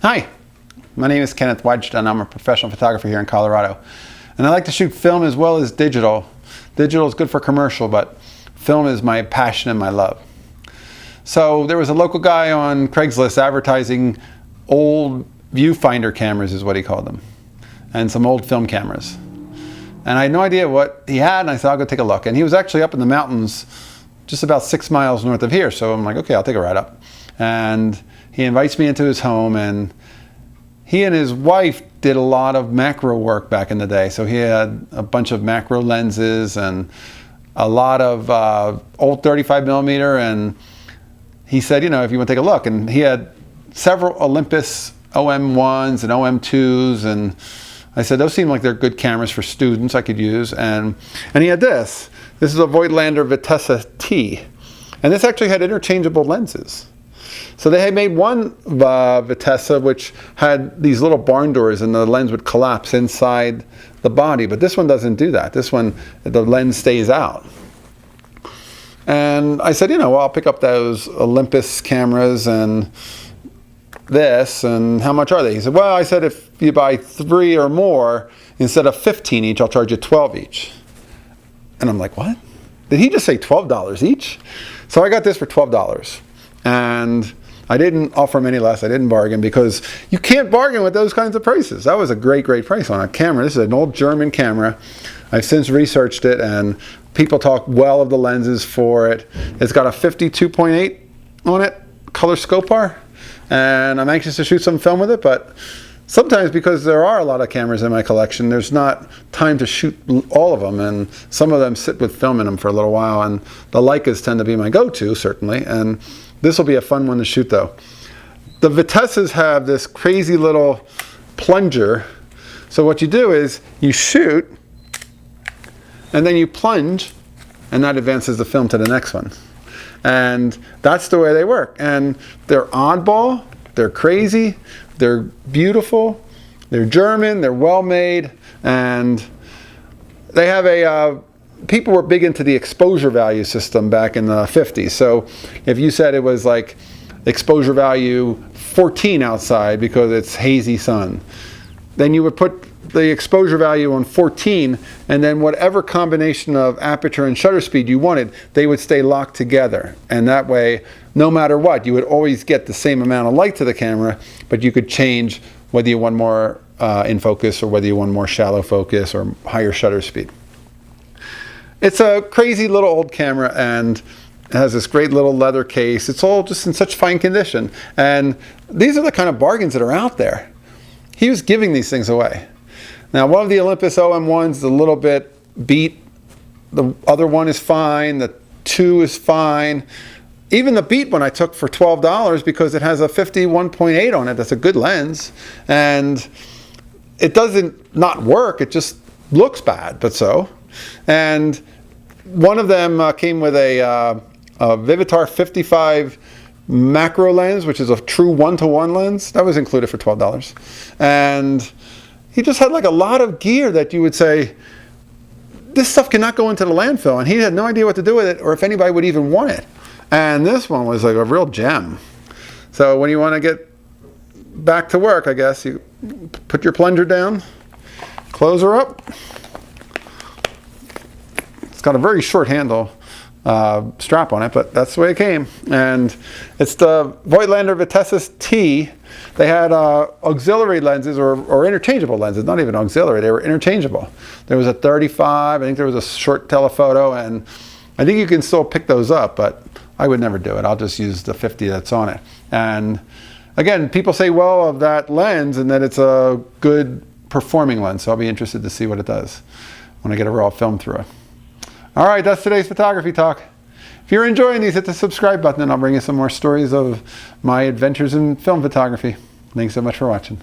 Hi, my name is Kenneth WAJDA and I'm a professional photographer here in Colorado. And I like to shoot film as well as digital. Digital is good for commercial, but film is my passion and my love. So there was a local guy on Craigslist advertising old viewfinder cameras is what he called them, and some old film cameras. And I had no idea what he had, and I said, I'll go take a look. And he was actually up in the mountains just about 6 miles north of here. So I'm like, okay, I'll take a ride up. And he invites me into his home, and he and his wife did a lot of macro work back in the day. So he had a bunch of macro lenses and a lot of old 35 millimeter. And he said, you know, if you want to take a look. And he had several Olympus OM1s and OM2s. And I said, those seem like they're good cameras for students I could use. And he had this. This is a Voigtlander Vitessa T. And this actually had interchangeable lenses. So they had made one Vitessa which had these little barn doors and the lens would collapse inside the body, but this one doesn't do that. This one, the lens stays out. And I said, you know, well, I'll pick up those Olympus cameras and this, and how much are they? He said, well, I said, if you buy 3 or more, instead of 15 each, I'll charge you 12 each. And I'm like, what? Did he just say $12 each? So I got this for $12. And I didn't offer him any less. I didn't bargain, because you can't bargain with those kinds of prices. That was a great, great price on a camera. This is an old German camera. I've since researched it, and people talk well of the lenses for it. It's got a 52.8 on it, color scope bar, and I'm anxious to shoot some film with it, but sometimes, because there are a lot of cameras in my collection, there's not time to shoot all of them, and some of them sit with film in them for a little while, and the Leicas tend to be my go-to, certainly, and this will be a fun one to shoot though. The Vitessas have this crazy little plunger. So what you do is you shoot and then you plunge, and that advances the film to the next one. And that's the way they work. And they're oddball, they're crazy, they're beautiful, they're German, they're well made, and they have a people were big into the exposure value system back in the 50s. So if you said it was like exposure value 14 outside because it's hazy sun, then you would put the exposure value on 14, and then whatever combination of aperture and shutter speed you wanted, they would stay locked together. And that way, no matter what, you would always get the same amount of light to the camera, but you could change whether you want more in focus or whether you want more shallow focus or higher shutter speed. It's a crazy little old camera, and it has this great little leather case. It's all just in such fine condition. And these are the kind of bargains that are out there. He was giving these things away. Now, one of the Olympus OM1s is a little bit beat. The other one is fine. The 2 is fine. Even the beat one I took for $12 because it has a 51.8 on it. That's a good lens. And it doesn't not work. It just looks bad, but so. And one of them came with a Vivitar 55 macro lens, which is a true 1-to-1 lens. That was included for $12. And he just had like a lot of gear that you would say, this stuff cannot go into the landfill. And he had no idea what to do with it or if anybody would even want it. And this one was like a real gem. So when you want to get back to work, I guess, you put your plunger down, close her up. It's got a very short handle strap on it, but that's the way it came. And it's the Voigtlander Vitessa T. They had auxiliary lenses or interchangeable lenses, not even auxiliary, they were interchangeable. There was a 35, I think there was a short telephoto, and I think you can still pick those up, but I would never do it. I'll just use the 50 that's on it. And again, people say well of that lens and that it's a good performing lens, so I'll be interested to see what it does when I get a raw film through it. All right, that's today's photography talk. If you're enjoying these, hit the subscribe button and I'll bring you some more stories of my adventures in film photography. Thanks so much for watching.